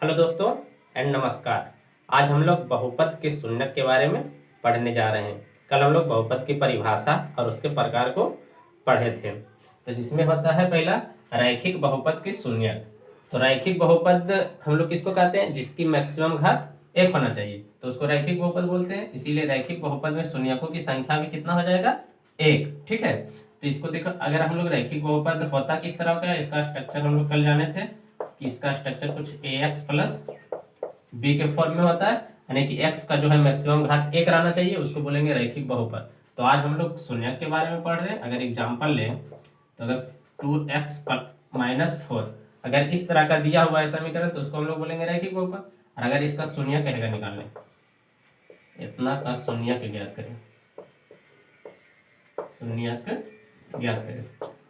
Hello दोस्तों and नमस्कार। आज हम लोग बहुपद के शून्यक के बारे में पढ़ने जा रहे हैं। कल हम लोग बहुपद की परिभाषा और उसके प्रकार को पढ़े थे। तो जिसमें होता है पहला रैखिक बहुपद के शून्यक। तो रैखिक बहुपद हम लोग किसको कहते हैं? जिसकी मैक्सिमम घात एक होना चाहिए तो उसको रैखिक बहुपद बोलते हैं। इसीलिए रैखिक बहुपद में शून्यकों की संख्या भी कितना हो जाएगा? एक। ठीक है, तो इसको देखो, अगर हम लोग रैखिक बहुपद होता किस तरह का है, इसका स्ट्रक्चर हम लोग कल जाने थे कि इसका स्ट्रक्चर कुछ ax प्लस बी के फॉर्म में होता है, यानी कि x का जो है मैक्सिमम घात एक रहना चाहिए, उसको बोलेंगे रैखिक बहुपद। तो आज हम लोग शून्यक के बारे में पढ़ रहे हैं। अगर एग्जाम्पल लें तो अगर 2x-4 अगर इस तरह का दिया हुआ है समीकरण तो उसको हम लोग बोलेंगे रैखिक बहुपद। और अगर इसका शून्यक कहेगा निकालने, इतना का शून्यक ज्ञात करें, शून्यक ज्ञात करें।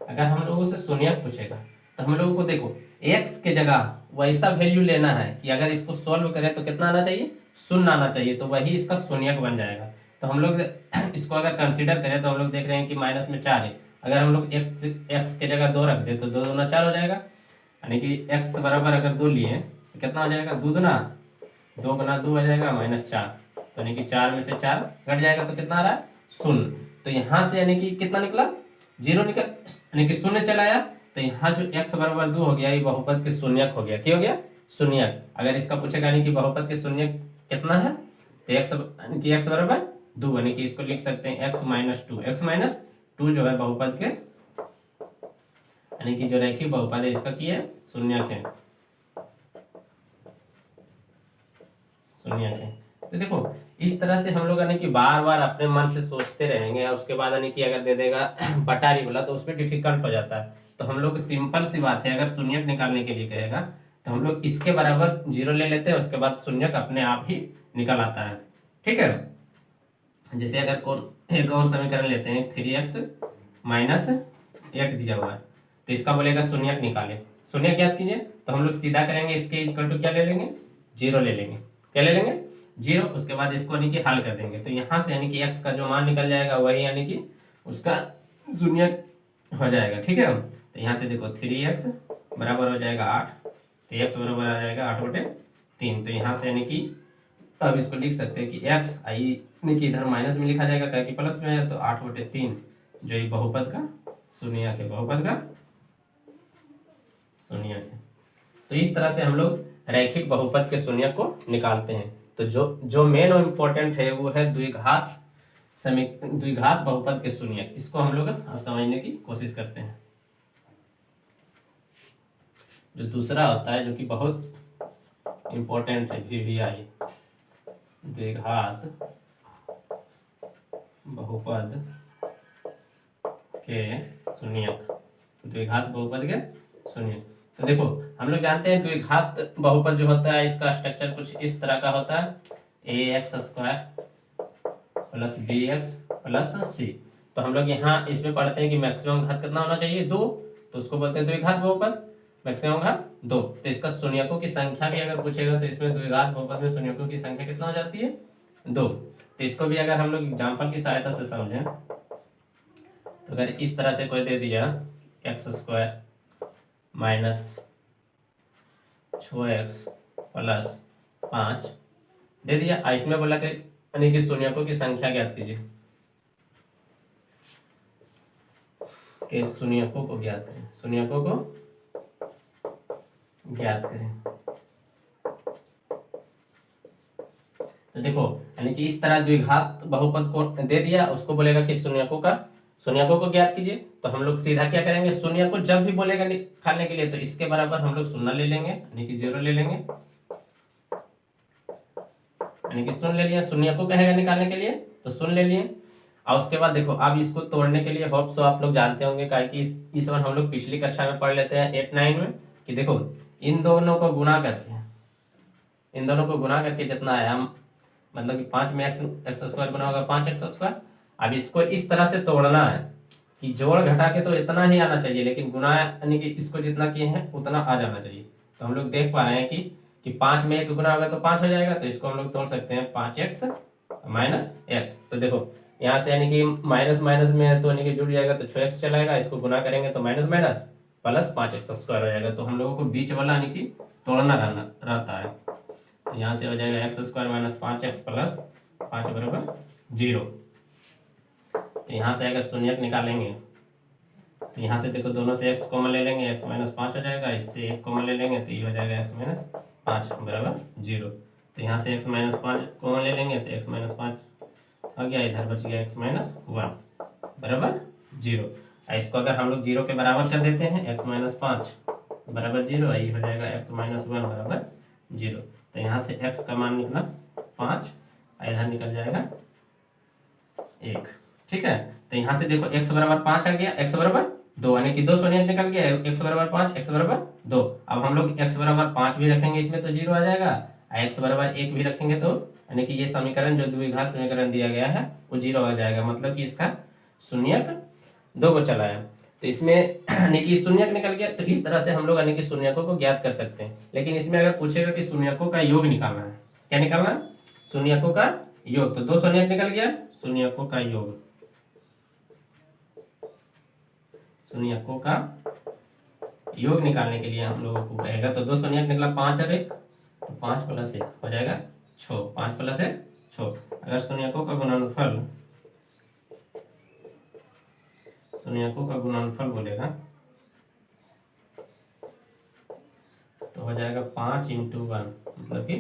अगर हम लोगों से शून्यक पूछेगा तो हम लोगों को देखो x के जगह वैसा वैल्यू लेना है कि अगर इसको सॉल्व करें तो कितना आना चाहिए? शून्य आना चाहिए, तो वही इसका शून्यक बन जाएगा। तो हम लोग इसको अगर कंसीडर करें तो हम लोग देख रहे हैं कि माइनस में 4 है। अगर हम लोग x के जगह 2 रख दे तो 2 दूना 4 हो जाएगा, यानी कि x बराबर अगर 2 लिए तो कितना हो जाएगा? 2 दूना 2 गुना 2 हो जाएगा -4, तो यानी कि 4 में से 4 घट जाएगा तो कितना आ रहा है? शून्य। तो यहाँ से यानी कि कितना निकला? 0 निकल, यानी कि शून्य चला आया। तो यहाँ जो x बराबर 2 हो गया, ये बहुपद के शून्यक हो गया। क्या हो गया? शून्यक। अगर इसका पूछेगा यानी कि बहुपद के शून्यक कितना है तो x बराबर 2, यानी कि इसको लिख सकते हैं x-2 जो है बहुपद के, यानी कि जो रैखिक बहुपद है इसका की है शून्यक है, शून्यक है। तो देखो इस तरह से हम लोग यानी कि बार बार अपने मन से सोचते रहेंगे और उसके बाद यानी कि अगर दे देगा बटारी वाला तो उसमें डिफिकल्ट हो जाता है। तो हम लोग सिंपल सी बात है, अगर शून्यक निकालने के लिए कहेगा तो हम लोग इसके बराबर 0 ले लेते हैं, उसके बाद शून्यक अपने आप ही निकल आता है। ठीक है, जैसे अगर एक और समीकरण लेते हैं 3x-8 दिया हुआ है तो इसका बोलेगा शून्यक निकाले, शून्यक ज्ञात कीजिए। तो हम लोग सीधा करेंगे, इसके इक्वल टू क्या ले लेंगे? 0 ले लेंगे। क्या ले लेंगे? 0। उसके बाद इसको यानी कि हल कर देंगे तो यहाँ से यानी कि x का जो मान निकल जाएगा वही यानी कि उसका शून्यक हो जाएगा। ठीक है, तो यहाँ से देखो 3x बराबर हो जाएगा 8, तो x बराबर आ जाएगा 8/3। तो यहाँ से यानी कि अब इसको लिख सकते हैं कि x आई यानी कि इधर माइनस में लिखा जाएगा क्या कि प्लस में है, तो 8/3 जो ये बहुपद का शून्यक है, बहुपद का शून्यक है। तो इस तरह से हम लोग रैखिक बहुपद के शून्यक को निकालते हैं। तो जो मेन और इम्पोर्टेंट है वो है द्विघात बहुपद के शून्यक। इसको हम लोग अब समझने की कोशिश करते हैं। जो दूसरा होता है जो कि बहुत इम्पोर्टेंट है, VVI, द्विघात बहुपद के शून्यक, द्विघात बहुपद के शून्यक। तो देखो हम लोग जानते हैं द्विघात बहुपद जो होता है इसका स्ट्रक्चर कुछ इस तरह का होता है, ax² + bx + c। तो हम लोग यहाँ इसमें पढ़ते हैं कि मैक्सिमम घात कितना होना चाहिए? 2, तो उसको बोलते हैं द्विघात बहुपद, मैक्सिमम घात 2। तो इसका शून्यकों की संख्या भी अगर पूछेगा तो इसमें द्विघात बहुपद में शून्यकों की संख्या कितना हो जाती है? 2। तो इसको भी अगर हम लोग एग्जाम्पल की सहायता से समझें तो अगर इस तरह से कोई दे दिया x² - 6x + 5 दे दिया, इसमें बोला कि यानी कि शून्यकों की संख्या ज्ञात कीजिए, कि शून्यकों को ज्ञात करें, शून्यकों को ज्ञात करें। तो देखो यानी कि इस तरह द्विघात बहुपद को दे दिया, उसको बोलेगा कि शून्यकों को ज्ञात कीजिए। तो हम लोग सीधा क्या करेंगे, शून्य को जब भी बोलेगा निकालने के लिए तो इसके बराबर हम लोग शून्य ले लेंगे, यानी कि 0 ले लेंगे, यानी कि शून्य ले लिया। शून्य को कहेगा निकालने के लिए तो शून्य ले लिए। और उसके बाद देखो अब इसको तोड़ने के लिए होप सो आप लोग जानते होंगे क्या कि इस वन हम लोग पिछली कक्षा में पढ़ लेते हैं 8-9 में, कि देखो इन दोनों को गुना करके जितना आया, मतलब कि 5 में x² गुना होगा 5x²। अब इसको इस तरह से तोड़ना है कि जोड़ घटा के तो इतना ही आना चाहिए, लेकिन गुना यानी कि इसको जितना किए हैं उतना आ जाना चाहिए। तो हम लोग देख पा रहे हैं कि 5 में 1 गुना होगा तो 5 हो जाएगा, तो इसको हम लोग तोड़ सकते हैं 5x - x। तो देखो यहाँ से यानी कि माइनस माइनस में है तो यानी कि जुड़ जाएगा तो 6x चलाएगा, इसको गुना करेंगे तो माइनस माइनस प्लस 5x² हो जाएगा। तो हम लोगों को बीच वाला यानी कि तोड़ना रहता है। तो यहाँ से हो जाएगा x square minus 5x plus 5 बराबर 0। तो यहाँ से अगर शून्यक निकालेंगे तो यहाँ से देखो दोनों से x कॉमन ले लेंगे, x माइनस 5 हो जाएगा, इससे 1 कॉमन ले लेंगे तो ये हो जाएगा x माइनस 5 बराबर 0। तो यहाँ से x माइनस 5 कॉमन ले लेंगे तो x माइनस 5 आ गया, इधर बच गया x माइनस 1 बराबर 0। इसको अगर हम लोग 0 के बराबर कर देते हैं, x माइनस 5 बराबर 0, ये हो जाएगा x माइनस 1 बराबर 0। तो यहाँ से x का मान निकला 5, इधर निकल जाएगा 1। ठीक है, तो यहाँ से देखो x बराबर 5 आ गया, x बराबर 2 यानी कि 2 शून्य निकल गया, x बराबर 5, x बराबर 2। अब हम लोग x बराबर 5 भी रखेंगे इसमें तो 0 आ जाएगा, x बराबर 1 भी रखेंगे तो यानी कि ये समीकरण जो द्विघात समीकरण दिया गया है वो 0 आ जाएगा, मतलब कि इसका शून्यक 2 को चला है। तो इसमें यानी कि शून्यक निकल गया। तो इस तरह से हम लोग यानी कि शून्यकों को ज्ञात कर सकते हैं। लेकिन इसमें अगर पूछेगा कि शून्यकों का योग निकालना है, क्या निकालना है? शून्यकों का योग। तो 2 शून्यक निकल गया, शून्यकों का योग, शून्यकों का योग निकालने के लिए हम लोगों को कहेगा। तो 2 शून्यक निकला 5 और 1, तो 5 प्लस 1 हो जाएगा 6, 5 प्लस 1 6। अगर शून्यकों का गुणनफल बोलेगा तो हो जाएगा 5 इंटू 1 मतलब कि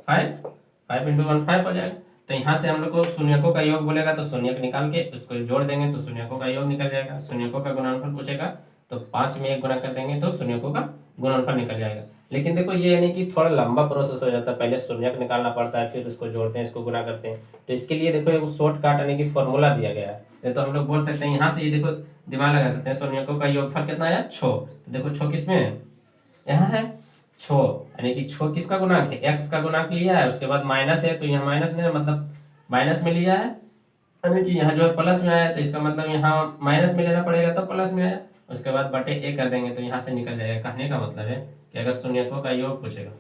5 इंटू 1 5 हो जाएगा। तो यहाँ से हम लोग को शून्यकों का योग बोलेगा तो शून्यक निकाल के उसको जोड़ देंगे तो शून्यकों का योग निकल जाएगा। शून्यकों का गुणनफल पूछेगा तो 5 में 1 गुना कर देंगे तो शून्यकों का गुणनफल निकल जाएगा। लेकिन देखो ये यानी कि थोड़ा लंबा प्रोसेस हो जाता है, पहले शून्यक निकालना पड़ता है, फिर उसको जोड़ते हैं, इसको गुना करते हैं। तो इसके लिए देखो एक शॉर्टकट यानी कि फॉर्मूला दिया गया है। तो हम लोग बोल सकते हैं यहाँ से, ये देखो दिमाग लगा सकते हैं, शून्यकों का योगफल कितना आया 6। तो देखो 6 किसमें है? यहाँ है 6, यानी कि 6 किसका गुणांक है? x का गुणांक लिया है, उसके बाद माइनस है तो यहाँ माइनस में मतलब माइनस में लिया है, यानी कि यहाँ जो है प्लस में आया तो इसका मतलब यहाँ माइनस में लेना पड़ेगा तो प्लस में आया। उसके बाद बटे a कर देंगे तो यहाँ से निकल जाएगा। कहने का मतलब है कि अगर शून्यकों का योग पूछेगा,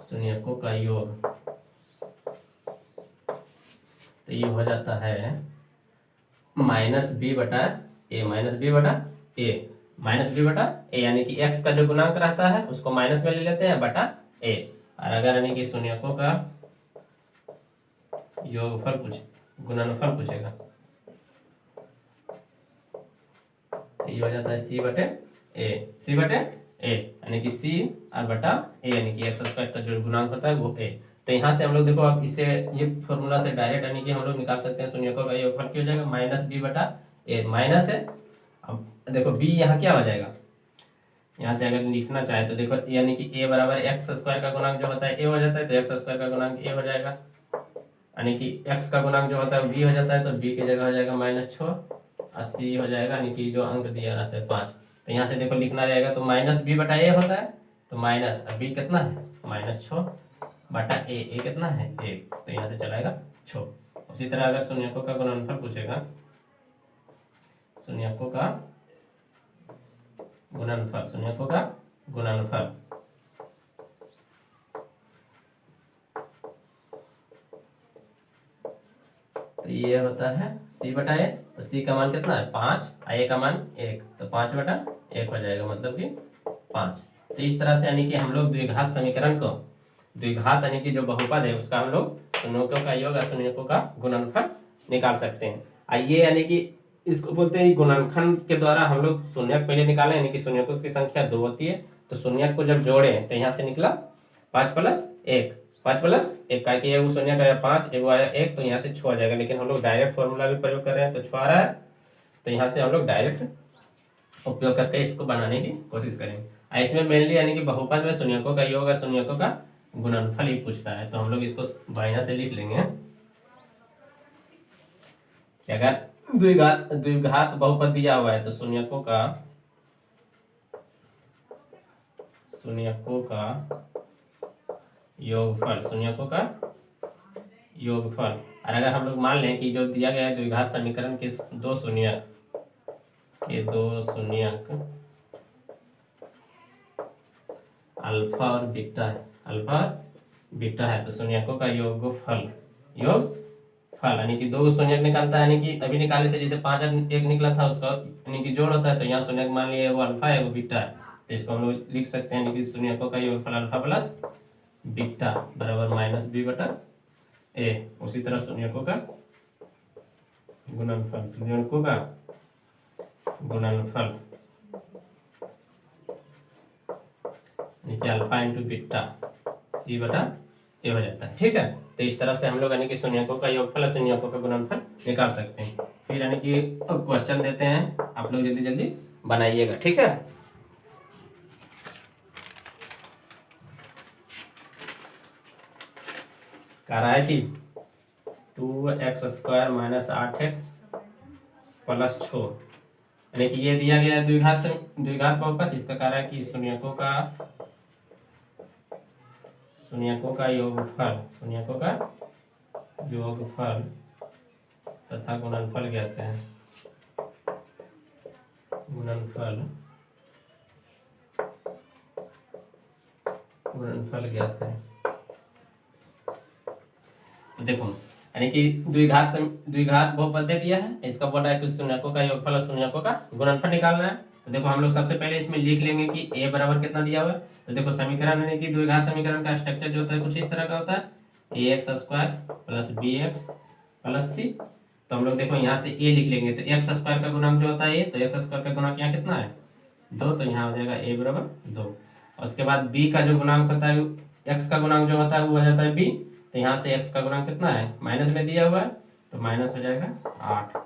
शून्यकों का योग, तो ये हो जाता है माइनस बी बटा ए, माइनस बी बटा ए, माइनस बी बटा ए, यानी कि x का जो गुणांक रहता है उसको माइनस में ले लेते हैं बटा a। और अगर यानी कि शून्यकों का योगफल गुणनफल पूछेगा तो ये हो जाता है c बटे a, यानी कि c और बटा a, यानी कि x स्क्वायर का जो गुणांक होता है वो a। तो यहाँ से हम लोग देखो अब इससे ये फॉर्मूला से डायरेक्ट यानी कि हम लोग निकाल सकते हैं शून्यकों का योगफल क्या हो जाएगा, माइनस बी बटा ए, माइनस है। अब देखो b यहाँ क्या हो जाएगा, यहाँ से अगर लिखना चाहे तो देखो यानी कि a बराबर एक्स स्क्वायर का गुणांक जो होता है a हो जाता है, तो एक्स स्क्वायर का गुणांक a हो जाएगा, यानी कि x का गुणांक जो होता है b हो जाता है, तो b की जगह हो जाएगा -6 और c हो जाएगा यानी कि जो अंक दिया रहता है 5। तो यहाँ से देखो लिखना रहेगा तो माइनस बी बटा ए होता है, तो माइनस b कितना है -6 बटा ए कितना है 1, तो यहाँ से चलाएगा 6। उसी तरह अगर शून्यकों का गुणनफल पूछेगा, शून्यकों का गुणनफल तो ये होता है c बटा ए, तो c का मान कितना है 5, a का मान 1, तो 5 बटा 1 हो जाएगा मतलब कि 5। तो इस तरह से यानी कि हम लोग द्विघात समीकरण को, द्विघात यानी कि जो बहुपद है उसका हम लोग शून्यकों का योग और शून्यकों का गुणनफल निकाल सकते हैं। आइए यानी कि इसको बोलते हैं गुणनखंड के द्वारा हम लोग शून्यक पहले निकाले, यानी कि शून्यकों की संख्या 2 होती है, तो शून्यक को जब जोड़े तो यहाँ से निकला 5 प्लस 1, 5 प्लस 1 का कि वो शून्यक आया 5, एगो आया 1, तो यहाँ से 6 आ जाएगा। लेकिन हम लोग डायरेक्ट फॉर्मूला भी प्रयोग कर रहे हैं तो 6 आ रहा है, तो यहाँ से हम लोग डायरेक्ट उपयोग करके इसको बनाने की कोशिश करेंगे। इसमें मेनली यानी कि बहुपद में शून्यकों का योग और शून्यकों का गुणनफल ही पूछता है, तो हम लोग इसको बढ़िया से लिख लेंगे कि अगर द्विघात बहुपद दिया हुआ है तो शून्यकों का योगफल, और अगर हम लोग मान लें कि जो दिया गया है द्विघात समीकरण के दो शून्यक अल्फा और बीटा है, तो शून्यकों का योगफल यानी कि 2 शून्यक निकलता है, यानी कि अभी निकाले थे जैसे 5 1 निकला था उसका यानी कि जोड़ होता है, तो यहाँ शून्यक मान लिए वो अल्फा है वो बीटा है, तो इसको हम लोग लिख सकते हैं कि शून्यकों का योगफल अल्फा प्लस बीटा बराबर माइनस बी बटा ए। उसी तरह शून्यकों का गुणनफल, शून्यकों का गुणनफल यानी कि अल्फा इंटू बीटा सी बटा ए हो जाता है। ठीक है, तो इस तरह से हम लोग यानी कि शून्यकों का योगफल और शून्यकों का गुणनफल निकाल सकते हैं। फिर यानी कि क्वेश्चन देते हैं, आप लोग जल्दी जल्दी बनाइएगा। ठीक है, कह रहा है कि 2x² माइनस 8x प्लस 6, यानी कि ये दिया गया है द्विघात बहुपद। इसका कह रहा है कि शून्यकों का योगफल तथा गुणनफल ज्ञात है। गुणनफल ज्ञात है। तो देखो यानी कि द्विघात बहुपद दे दिया है, इसका बोल रहा है कि शून्यकों का योगफल और शून्यकों का गुणनफल निकालना है। तो देखो हम लोग सबसे पहले इसमें लिख लेंगे कि a बराबर कितना दिया हुआ है। तो देखो समीकरण यानी कि द्विघात समीकरण का स्ट्रक्चर जो होता है कुछ इस तरह का होता है, ax² plus bx plus c। तो हम लोग देखो यहाँ से a लिख लेंगे, तो x² का गुणांक जो होता है a, तो x² का गुणांक यहाँ कितना है 2, तो यहाँ हो जाएगा a बराबर 2। और उसके बाद b का जो गुणांक होता है, x का गुणांक जो होता है वो हो जाता है b, तो यहाँ से x का गुणांक कितना है माइनस में दिया हुआ है, तो माइनस हो जाएगा 8।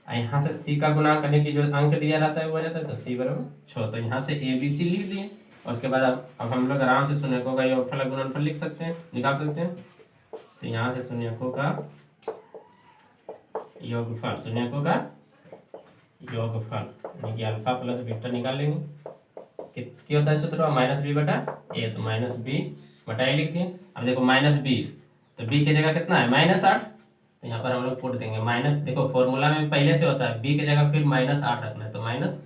यहाँ से c का गुणांक यानी कि जो अंक दिया रहता है वो हो जाता है, तो c बराबर 6। तो यहाँ से a b c लिख दिए। और उसके बाद अब हम लोग आराम से शून्यकों का योगफल और गुणनफल लिख सकते हैं, निकाल सकते हैं। तो यहाँ से शून्यकों का योगफल यानी कि अल्फा प्लस बीटा निकाल लेंगे। क्या होता है सूत्र माइनस बी बटा ए, तो माइनस बी बटा ए लिख दिए। अब देखो माइनस बी, तो बी की जगह कितना है माइनस 8, तो यहाँ पर हम लोग पुट देंगे माइनस। देखो फॉर्मूला में पहले से होता है बी की जगह फिर माइनस 8 रखना है, तो माइनस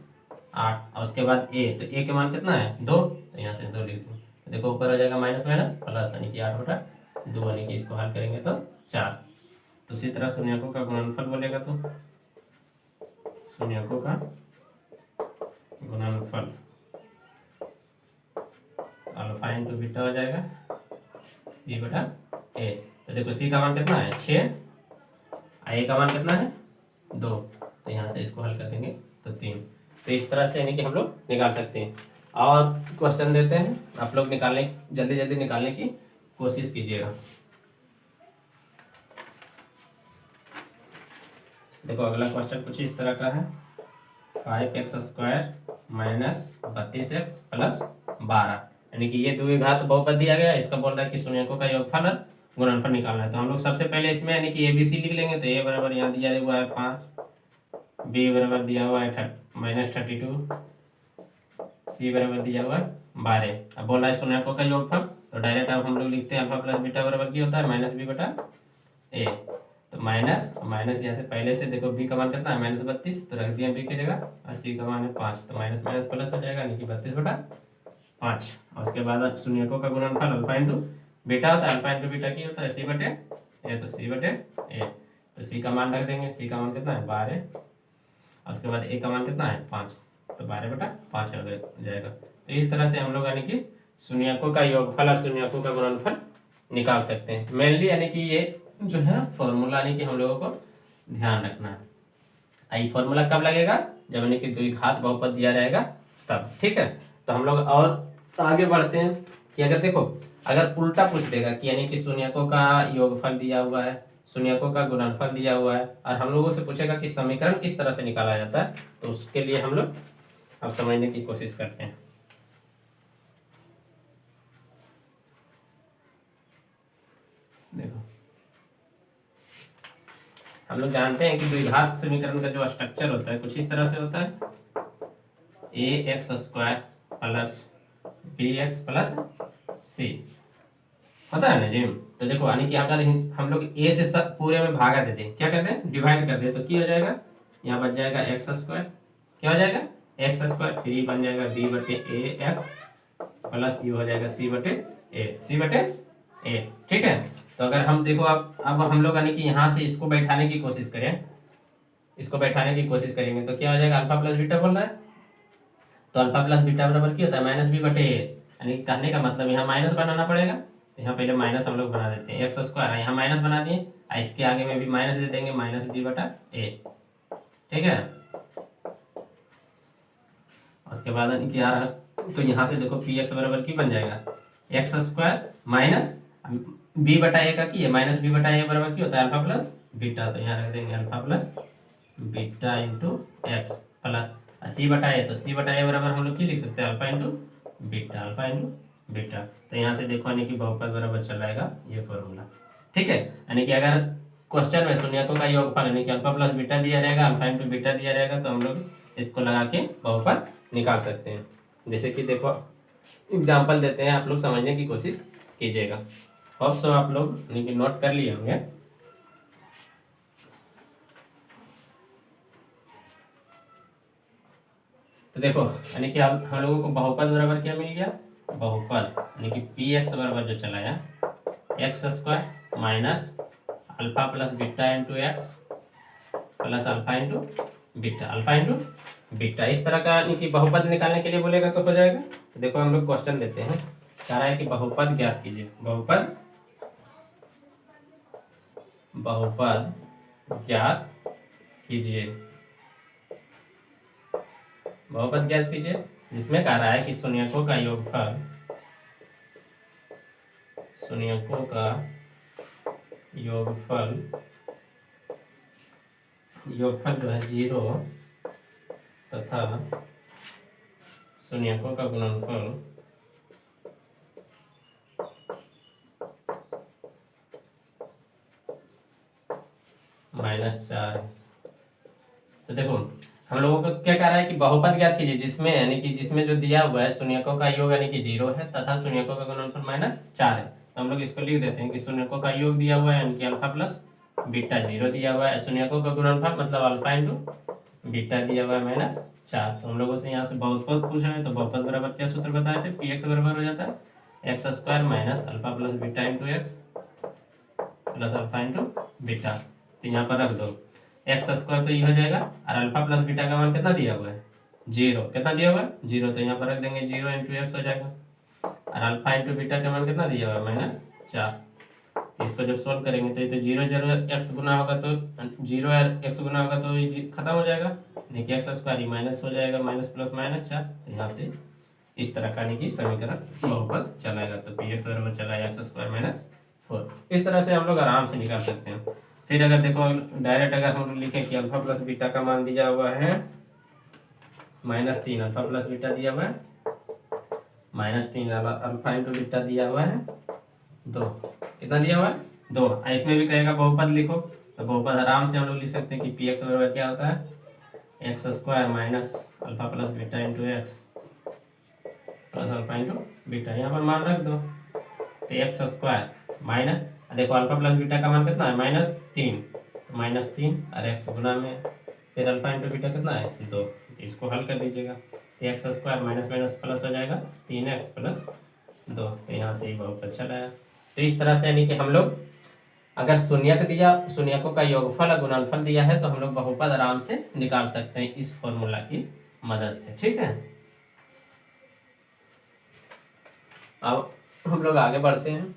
8। और उसके बाद ए, तो ए के मान कितना है 2, तो यहाँ से 2 लिख दूँ। तो देखो ऊपर हो जाएगा माइनस माइनस प्लस यानी कि 8 बटा 2, यानी कि इसको हल करेंगे तो 4। तो उसी तरह शून्यकों का गुणनफल बोलेगा, तो शून्यकों का गुणनफल अल्फा इंटू बीटा हो जाएगा सी बटा ए। तो देखो सी का मान कितना है 6, ए का मान कितना है 2, तो यहाँ से इसको हल कर देंगे तो 3। तो इस तरह से यानी कि हम लोग निकाल सकते हैं। और क्वेश्चन देते हैं, आप लोग जल्दी जल्दी निकालने की कोशिश कीजिएगा। देखो अगला क्वेश्चन कुछ इस तरह का है, 5x² माइनस 32x प्लस 12, यानी कि ये द्विघात बहुपद दिया गया है। इसका बोल रहा है कि शून्यकों का योगफल और गुणनफल निकालना है। तो हम लोग सबसे पहले इसमें यानी कि ABC लिख लेंगे। तो a बराबर यहाँ दिया हुआ है 5, b बराबर दिया हुआ है -32, c बराबर दिया हुआ है 12। अब बोल रहा है शून्यकों का योगफल, तो डायरेक्ट अब हम लोग लिखते हैं अल्फा प्लस बीटा बराबर क्या होता है माइनस बी बटा ए। तो माइनस यहाँ से पहले से देखो b का मान कितना है -32, तो रख दिया b की जगह, और c का मान है 5, तो माइनस माइनस प्लस हो जाएगा यानी कि 32 बटा 5। और उसके बाद शून्यकों का गुणनफल अल्फा इंटू बीटा होता है, अल्फा इंटू बीटा की होता है सी बटे ए, तो सी बटे ए। तो सी का मान रख देंगे, सी का मान कितना है 12, और उसके बाद ए का मान कितना है 5, तो 12 बटा 5 हो जाएगा। तो इस तरह से हम लोग यानी कि शून्यकों का योगफल और शून्यकों का गुणनफल निकाल सकते हैं। मेनली यानी कि ये जो है फॉर्मूला यानी कि हम लोगों को ध्यान रखना है। आई फॉर्मूला कब लगेगा, जब यानी कि द्विघात बहुपद दिया रहेगा तब। ठीक है, तो हम लोग और आगे बढ़ते हैं कि अगर देखो अगर उल्टा पूछ देगा कि यानी कि शून्यकों का योगफल दिया हुआ है, शून्यकों का गुणनफल दिया हुआ है, और हम लोगों से पूछेगा कि समीकरण किस तरह से निकाला जाता है, तो उसके लिए हम लोग अब समझने की कोशिश करते हैं। देखो हम लोग जानते हैं कि द्विघात समीकरण का जो स्ट्रक्चर होता है कुछ इस तरह से होता है, ax² plus bx plus c होता है ना जी। तो देखो यानी कि अगर हम लोग a से सब पूरे में भागा देते हैं, क्या कहते हैं डिवाइड कर दे, तो क्या हो जाएगा यहाँ बच जाएगा x², क्या हो जाएगा x², फिर बन जाएगा b बटे ax प्लस ये हो जाएगा c बटे a। ठीक है, तो अगर हम देखो अब हम लोग यानी कि यहाँ से इसको बैठाने की कोशिश करें, इसको बैठाने की कोशिश करेंगे, तो क्या हो जाएगा अल्फा प्लस बीटा बोल रहा है, तो अल्फा प्लस बीटा बराबर क्या होता है माइनस बी बटे ए, यानी कहने का मतलब यहाँ माइनस बनाना पड़ेगा, तो यहाँ पहले माइनस हम लोग बना देते हैं, एक्स स्क्वायर यहाँ माइनस बना दिए, इसके आगे में भी माइनस दे देंगे, माइनस बी बटा ए, ठीक है। उसके बाद क्या रहा, तो यहाँ से देखो पी एक्स बराबर की बन जाएगा एक्स स्क्वायर माइनस बी बटा ए का की है, माइनस बी बटा ए बराबर की होता है अल्फा प्लस बीटा, तो यहाँ रख देंगे alpha plus beta into X plus C बटा ए, तो सी बटा ए बराबर हम लोग की लिख सकते हैं alpha into beta, alpha into beta. तो यहाँ से देखो यानी कि बहुपद बराबर चल आएगा ये फॉर्मूला, ठीक है। यानी कि अगर क्वेश्चन में शून्यकों का योगफल यानी कि अल्फा प्लस बीटा दिया रहेगा, अल्फा इंटू बीटा दिया रहेगा, तो हम लोग इसको लगा के बहुपद निकाल सकते हैं। जैसे कि देखो एग्जाम्पल देते हैं, आप लोग समझने की कोशिश कीजिएगा। होप सो आप लोग यानी कि नोट कर लिए होंगे। तो देखो यानी कि हम लोगों को बहुपद बराबर क्या मिल गया, बहुपद यानी कि पी एक्स बराबर जो चलाया x square minus alpha plus beta into X plus alpha into beta, alpha into beta. इस तरह का यानी कि बहुपद निकालने के लिए बोलेगा तो हो जाएगा। तो देखो हम लोग क्वेश्चन देते हैं, कह रहा है कि बहुपद ज्ञात कीजिए, बहुपद ज्ञात कीजिए, बहुपद ज्ञात कीजिए, जिसमें कह रहा है कि शून्यकों का योगफल, शून्यकों का योगफल जो है 0 तथा शून्यकों का गुणनफल -4 है। तो देखो हम लोगों को क्या कह रहा है कि बहुपद ज्ञात कीजिए जिसमें यानी कि जिसमें जो दिया हुआ है शून्यकों का योग यानी कि 0 है तथा शून्यकों का गुणनफल -4 है। तो हम लोग इसको लिख देते हैं कि शून्यकों का योग दिया हुआ है यानी कि अल्फा प्लस बीटा 0 दिया हुआ है, शून्यकों का गुणनफल मतलब अल्फा इंटू बीटा दिया हुआ है -4। तो हम लोगों से यहाँ से बहुपद पूछा है, तो बहुपद बराबर क्या सूत्र बताए थे, पी एक्स बराबर हो जाता है x square minus alpha plus beta into X plus alpha into beta. तो यहाँ पर रख दो एक्स स्क्वायर, तो ये हो जाएगा, और अल्फा प्लस बीटा का मान कितना दिया हुआ है 0, कितना दिया हुआ है 0, तो यहाँ पर रख देंगे 0 इंटू एक्स हो जाएगा, और अल्फा इंटू बीटा का मान कितना दिया हुआ है -4। तो इसको जब सोल्व करेंगे तो ये तो 0 0 एक्स गुना होगा, तो 0 एक्स गुना होगा तो ये खत्म हो जाएगा, देखिए एक्स स्क्वायर माइनस हो जाएगा, माइनस प्लस -4। तो यहाँ से इस तरह का नहीं समीकरण बहुपद चलाएगा, तो पी एक्स बराबर चला एक्स स्क्वायर -4। इस तरह से हम लोग आराम से निकाल सकते हैं। फिर अगर देखो डायरेक्ट अगर हम लिखें कि अल्फा प्लस बीटा का मान दिया हुआ है -3, अल्फा प्लस बीटा दिया हुआ है -3, अल्फा इंटू बीटा दिया हुआ है 2, कितना दिया हुआ है 2। इसमें भी कहेगा बहुपद लिखो, तो बहुपद आराम से हम लोग लिख सकते हैं कि पी एक्स बराबर क्या होता है x square minus alpha plus beta into X plus alpha into beta, यहाँ पर मान रख दो, तो एक्स स्क्वायर माइनस देखो अल्फा प्लस बीटा का मान कितना है -3 और एक्स गुना में फिर अल्फा इंटू बीटा कितना है 2, इसको हल कर दीजिएगा, तो x square minus minus plus हो जाएगा 3x प्लस 2, तो यहाँ से ही बहुपद चला है। तो इस तरह से यानी कि हम लोग अगर शून्यक दिया, शून्यकों का योगफल और गुणनफल दिया है, तो हम लोग बहुपद आराम से निकाल सकते हैं इस फॉर्मूला की मदद से, ठीक है। अब हम लोग आगे बढ़ते हैं।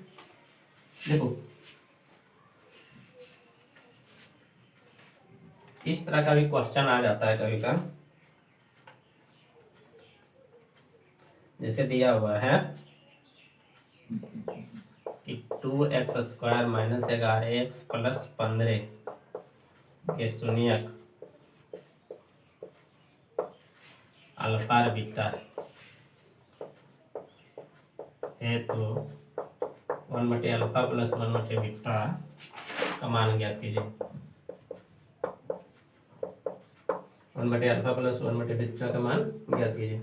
देखो इस तरह का भी क्वेश्चन आ जाता है कभी का, जैसे दिया हुआ है कि 2x square minus 11x plus 15 के शून्यक अल्फा और बीटा है, तो 1/अल्फा प्लस 1/बीटा का मान ज्ञात कीजिए, 1/अल्फा प्लस 1/बीटा का मान ज्ञात कीजिए।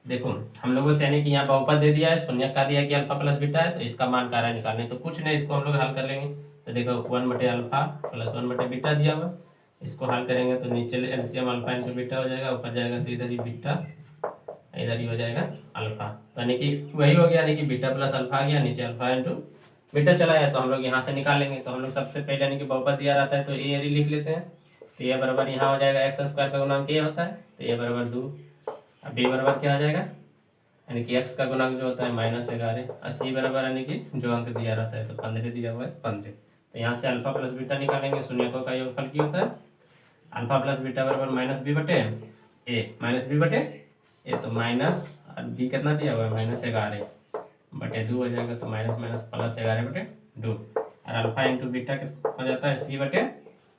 देखो हम लोगों से यानी कि यहाँ बहुपद दे दिया है, शून्यक का दिया कि अल्फा प्लस बीटा है, तो इसका मान कार्य निकालने, तो कुछ नहीं इसको हम लोग हल कर लेंगे। तो देखो 1/अल्फा प्लस 1/बीटा दिया हुआ, इसको हल करेंगे तो नीचे एलसीएम अल्फा इंटू बीटा हो जाएगा, ऊपर जाएगा तो इधर ही बीटा, इधर ही हो जाएगा अल्फा, तो यानी कि वही हो गया, यानी कि बीटा प्लस अल्फा आ गया, नीचे अल्फा इंटू बीटा चला है, तो हम लोग यहाँ से निकालेंगे। तो हम लोग सबसे पहले यानी कि बहुपद दिया रहता है तो ए लिख लेते हैं, तो ये बराबर यहाँ हो जाएगा एक्स स्क्वायर का गुणांक ये होता है, तो ये बराबर 2 अब b बराबर क्या आ जाएगा, यानी कि x का गुणांक जो होता है -11, और c बराबर यानी कि जो अंक दिया रहता है तो 15 दिया हुआ है 15। तो यहाँ से अल्फा प्लस बीटा निकालेंगे, शून्यकों का योगफल क्या होता है, अल्फा प्लस बीटा बराबर -b बटे ए, -b बटे ए, तो माइनस और b कितना दिया हुआ है -11 बटे 2 हो जाएगा, तो माइनस माइनस प्लस 11 बटे 2, और अल्फा इंटू बीटा हो जाता है c बटे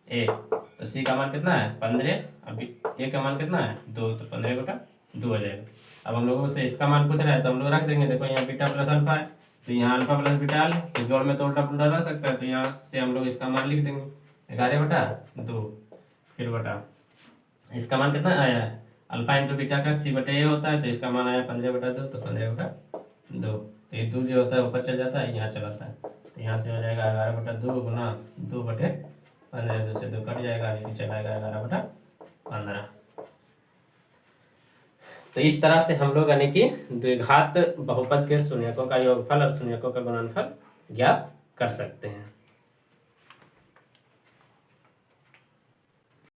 ए, तो c का मान कितना है 15, अभी a का मान कितना है 2, तो 15 बटा 2 हो जाएगा। अब हम लोगों से इसका मान पूछ रहा है तो हम लोग रख देंगे, देखो यहाँ बीटा प्लस अल्फा है, तो यहाँ अल्फा प्लस बीटा तो जोड़ में तो उल्टा पुल्टा रह सकता है, तो यहाँ से हम लोग इसका मान लिख देंगे 11 बटा 2, फिर बटा इसका मान कितना आया है, अल्फा इंटू बीटा का c बटे ए होता है, तो इसका मान आया 15 बटा 2, तो 15 बटा 2, तो ये 2 जो होता है ऊपर चल जाता है, यहाँ चला जाता है, तो यहाँ से हो जाएगा 11 बटा 2 गुना 2 बटे 15, 2 से 2 कट जाएगा, लेकिन चलाएगा 11 बटा 15। तो इस तरह से हम लोग यानी कि द्विघात बहुपद के शून्यकों का योगफल और शून्यकों का गुणनफल ज्ञात कर सकते हैं।